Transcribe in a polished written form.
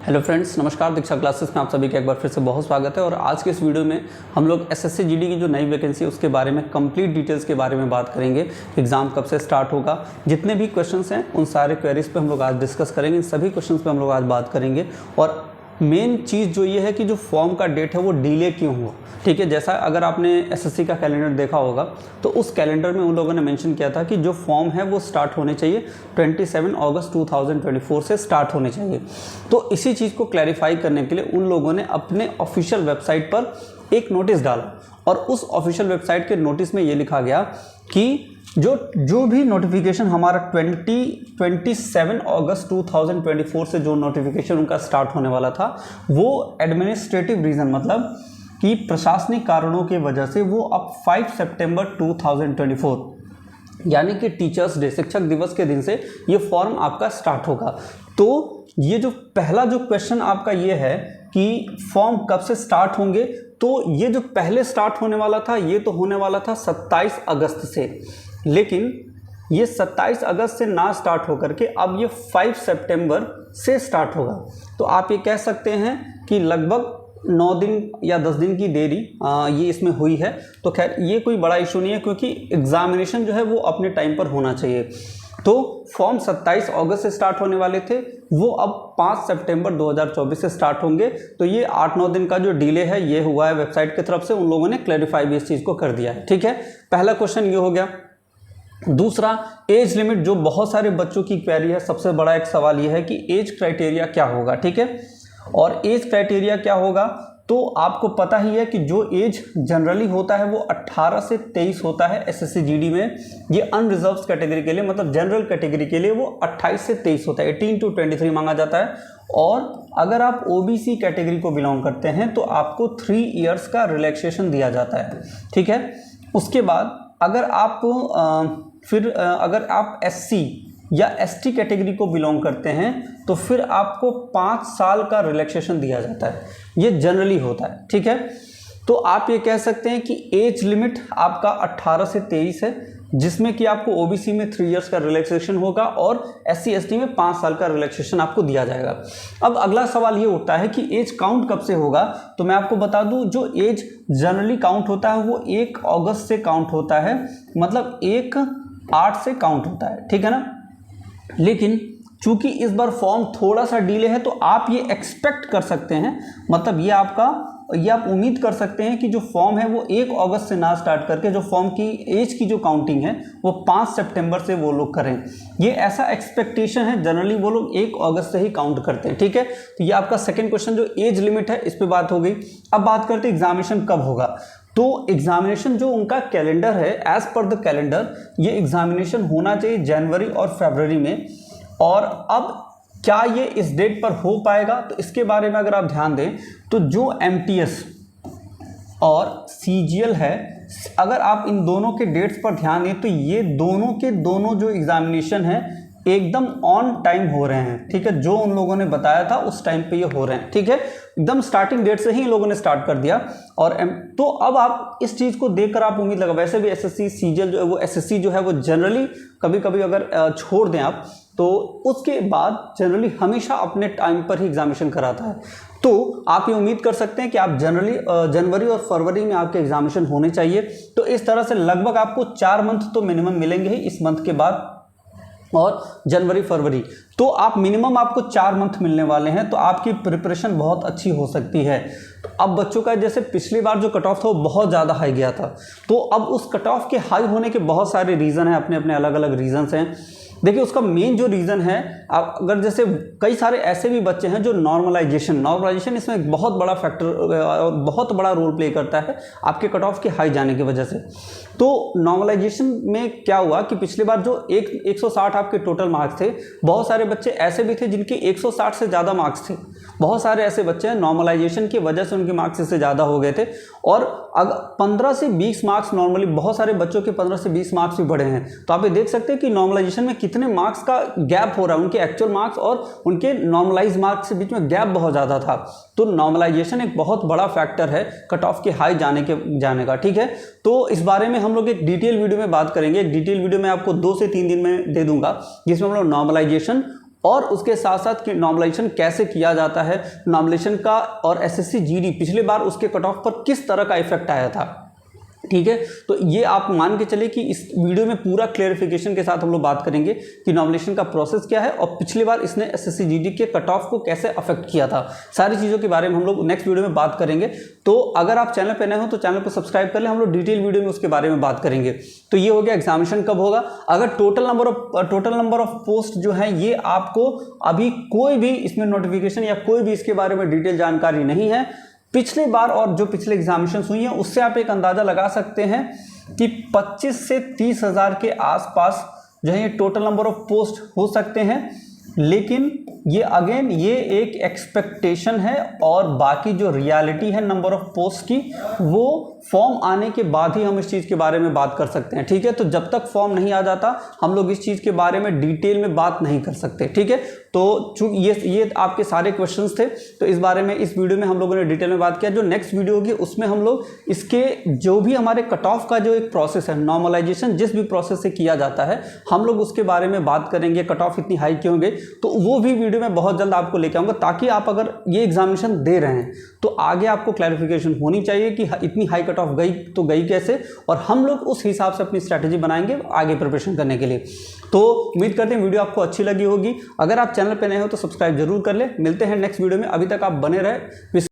Hello friends, नमस्कार। दीक्षा classes में आप सभी का एक बार फिर से बहुत स्वागत है। और आज के इस वीडियो में हम लोग एसएससी जीडी की जो नई वैकेंसी है उसके बारे में कंप्लीट डिटेल्स के बारे में बात करेंगे। एग्जाम कब से स्टार्ट होगा, जितने भी क्वेश्चंस हैं उन सारे क्वेरीज पे हम लोग आज डिस्कस करेंगे। इन सभी क्वेश्चंस पे हम लोग आज बात करेंगे। और मेन चीज़ जो ये है कि जो फॉर्म का डेट है वो डिले क्यों हुआ, ठीक है। जैसा अगर आपने एसएससी का कैलेंडर देखा होगा तो उस कैलेंडर में उन लोगों ने मेंशन किया था कि जो फॉर्म है वो स्टार्ट होने चाहिए 27 अगस्त 2024 से स्टार्ट होने चाहिए। तो इसी चीज़ को क्लैरिफाई करने के लिए उन लोगों ने अपने ऑफिशियल वेबसाइट पर एक नोटिस डाला। और उस ऑफिशियल वेबसाइट के नोटिस में ये लिखा गया कि जो भी नोटिफिकेशन हमारा 27 अगस्त 2024 से जो नोटिफिकेशन उनका स्टार्ट होने वाला था वो एडमिनिस्ट्रेटिव रीज़न, मतलब कि प्रशासनिक कारणों की वजह से वो अब 5 सितंबर 2024 यानी कि टीचर्स डे, शिक्षक दिवस के दिन से ये फॉर्म आपका स्टार्ट होगा। तो ये जो पहला जो क्वेश्चन आपका ये है कि फॉर्म कब से स्टार्ट होंगे, तो ये जो पहले स्टार्ट होने वाला था ये तो होने वाला था 27 अगस्त से, लेकिन ये 27 अगस्त से ना स्टार्ट होकर के अब ये 5 सितंबर से स्टार्ट होगा। तो आप ये कह सकते हैं कि लगभग 9 दिन या 10 दिन की देरी ये इसमें हुई है। तो खैर ये कोई बड़ा इशू नहीं है, क्योंकि एग्जामिनेशन जो है वो अपने टाइम पर होना चाहिए। तो फॉर्म 27 अगस्त से स्टार्ट होने वाले थे, वो अब 5 सितंबर 2024 से स्टार्ट होंगे। तो ये 8-9 दिन का जो डिले है ये हुआ है वेबसाइट की तरफ से, उन लोगों ने क्लैरिफाई भी इस चीज़ को कर दिया है, ठीक है। पहला क्वेश्चन ये हो गया। दूसरा, एज लिमिट, जो बहुत सारे बच्चों की क्वेरी है। सबसे बड़ा एक सवाल ये है कि एज क्राइटेरिया क्या होगा, ठीक है। और एज क्राइटेरिया क्या होगा, तो आपको पता ही है कि जो एज जनरली होता है वो 18 से 23 होता है एसएससी जीडी में। ये अनरिजर्व्ड कैटेगरी के लिए, मतलब जनरल कैटेगरी के लिए वो 28 से 23 होता है, 18 to 23 मांगा जाता है। और अगर आप ओबीसी कैटेगरी को बिलोंग करते हैं तो आपको 3 इयर्स का रिलैक्सेशन दिया जाता है, ठीक है। उसके बाद अगर आप अगर आप एससी या एसटी कैटेगरी को बिलोंग करते हैं तो फिर आपको 5 साल का रिलैक्सेशन दिया जाता है। ये जनरली होता है, ठीक है। तो आप ये कह सकते हैं कि एज लिमिट आपका 18 से 23 है, जिसमें कि आपको ओबीसी में 3 इयर्स का रिलैक्सेशन होगा और एससी एसटी में 5 साल का रिलैक्सेशन आपको दिया जाएगा। अब अगला सवाल ये उठता है कि एज काउंट कब से होगा। तो मैं आपको बता दूं, जो एज जनरली काउंट होता है वो 1 अगस्त से काउंट होता है, मतलब 1/8 से काउंट होता है, ठीक है ना। लेकिन चूंकि इस बार फॉर्म थोड़ा सा डिले है तो आप ये एक्सपेक्ट कर सकते हैं, मतलब ये आप उम्मीद कर सकते हैं कि जो फॉर्म है वो 1 अगस्त से ना स्टार्ट करके जो फॉर्म की एज की जो काउंटिंग है वो 5 सितंबर से वो लोग करें। ये ऐसा एक्सपेक्टेशन है, जनरली वो लोग 1 अगस्त से ही काउंट करते हैं, ठीक है। तो ये आपका सेकेंड क्वेश्चन जो एज लिमिट है इस पर बात हो गई। अब बात करते हैं एग्जामिनेशन कब होगा। तो एग्जामिनेशन जो उनका कैलेंडर है, एज पर द कैलेंडर ये एग्जामिनेशन होना चाहिए जनवरी और फरवरी में। और अब क्या ये इस डेट पर हो पाएगा, तो इसके बारे में अगर आप ध्यान दें तो जो एमटीएस और सीजीएल है, अगर आप इन दोनों के डेट्स पर ध्यान दें तो ये दोनों के दोनों जो एग्जामिनेशन है एकदम ऑन टाइम हो रहे हैं, ठीक है। जो उन लोगों ने बताया था उस टाइम पे ये हो रहे हैं, ठीक है। एकदम स्टार्टिंग डेट से ही इन लोगों ने स्टार्ट कर दिया। और तो अब आप इस चीज़ को देखकर आप उम्मीद लगा, वैसे भी एसएससी सीजीएल जो है वो एसएससी जो है वो जनरली कभी कभी अगर छोड़ दें आप तो उसके बाद जनरली हमेशा अपने टाइम पर ही एग्जामिनेशन कराता है। तो आप ये उम्मीद कर सकते हैं कि आप जनवरी और फरवरी में आपके एग्जामिनेशन होने चाहिए। तो इस तरह से लगभग आपको 4 मंथ तो मिनिमम मिलेंगे ही इस मंथ के बाद, और जनवरी फरवरी तो आप मिनिमम आपको 4 मंथ मिलने वाले हैं। तो आपकी प्रिपरेशन बहुत अच्छी हो सकती है। तो अब बच्चों का जैसे पिछली बार जो कट ऑफ था वो बहुत ज़्यादा हाई गया था, तो अब उस कट ऑफ के हाई होने के बहुत सारे रीज़न हैं, अपने अपने अलग अलग रीजंस हैं। देखिए उसका मेन जो रीज़न है, आप अगर जैसे कई सारे ऐसे भी बच्चे हैं जो नॉर्मलाइजेशन इसमें एक बहुत बड़ा फैक्टर, बहुत बड़ा रोल प्ले करता है आपके कट ऑफ के हाई जाने की वजह से। तो नॉर्मलाइजेशन में क्या हुआ कि पिछली बार जो 160 आपके टोटल मार्क्स थे, बहुत सारे बच्चे ऐसे भी थे जिनके 160 से ज़्यादा मार्क्स थे। बहुत सारे ऐसे बच्चे हैं नॉर्मलाइजेशन की वजह से उनके मार्क्स इससे ज़्यादा हो गए थे। और अगर 15 से 20 मार्क्स, नॉर्मली बहुत सारे बच्चों के 15 से 20 मार्क्स भी बढ़े हैं। तो आप ये देख सकते हैं कि नॉर्मलाइजेशन में कितने मार्क्स का गैप हो रहा है, उनके एक्चुअल मार्क्स और उनके नॉर्मलाइज मार्क्स के बीच में गैप बहुत ज़्यादा था। तो नॉर्मलाइजेशन एक बहुत बड़ा फैक्टर है कट ऑफ के हाई जाने का, ठीक है। तो इस बारे में हम लोग एक डिटेल वीडियो में बात करेंगे। एक डिटेल वीडियो मैं आपको 2 से 3 दिन में दे दूंगा, जिसमें हम लोग नॉर्मलाइजेशन और उसके साथ साथ कि नॉर्मलाइजेशन कैसे किया जाता है, नॉर्मलाइजेशन का और एसएससी जीडी पिछले बार उसके कट ऑफ पर किस तरह का इफेक्ट आया था। ठीक है, तो ये आप मान के चले कि इस वीडियो में पूरा क्लेरिफिकेशन के साथ हम लोग बात करेंगे कि नॉमिनेशन का प्रोसेस क्या है और पिछली बार इसने एसएससी जीडी के कट ऑफ को कैसे अफेक्ट किया था। सारी चीज़ों के बारे में हम लोग नेक्स्ट वीडियो में बात करेंगे। तो अगर आप चैनल पर नए हो तो चैनल को सब्सक्राइब कर ले, हम लोग डिटेल वीडियो में उसके बारे में बात करेंगे। तो ये हो गया एग्जामिनेशन कब होगा। अगर टोटल नंबर ऑफ पोस्ट जो है ये आपको अभी कोई भी इसमें नोटिफिकेशन या कोई भी इसके बारे में डिटेल जानकारी नहीं है। पिछले बार और जो पिछले एग्जामिनेशन हुई हैं उससे आप एक अंदाज़ा लगा सकते हैं कि 25 से 30 हज़ार के आसपास जो है ये टोटल नंबर ऑफ पोस्ट हो सकते हैं। लेकिन ये अगेन ये एक एक्सपेक्टेशन है और बाकी जो रियलिटी है नंबर ऑफ पोस्ट की वो फॉर्म आने के बाद ही हम इस चीज़ के बारे में बात कर सकते हैं। ठीक है, तो जब तक फॉर्म नहीं आ जाता हम लोग इस चीज़ के बारे में डिटेल में बात नहीं कर सकते। ठीक है, तो चूंकि ये आपके सारे क्वेश्चंस थे तो इस बारे में इस वीडियो में हम लोगों ने डिटेल में बात किया। जो नेक्स्ट वीडियो होगी उसमें हम लोग इसके जो भी हमारे कट ऑफ का जो एक प्रोसेस है, नॉर्मलाइजेशन जिस भी प्रोसेस से किया जाता है हम लोग उसके बारे में बात करेंगे। कट ऑफ इतनी हाई क्यों गई, तो वो भी वीडियो में बहुत जल्द आपको लेके आऊँगा, ताकि आप अगर ये एग्जामिनेशन दे रहे हैं तो आगे आपको क्लैरिफिकेशन होनी चाहिए कि इतनी हाई कट ऑफ गई तो गई कैसे, और हम लोग उस हिसाब से अपनी स्ट्रैटेजी बनाएंगे आगे प्रिपरेशन करने के लिए। तो उम्मीद करते हैं वीडियो आपको अच्छी लगी होगी। अगर आप चैनल पे नए हो तो सब्सक्राइब जरूर कर ले। मिलते हैं नेक्स्ट वीडियो में, अभी तक आप बने रहे।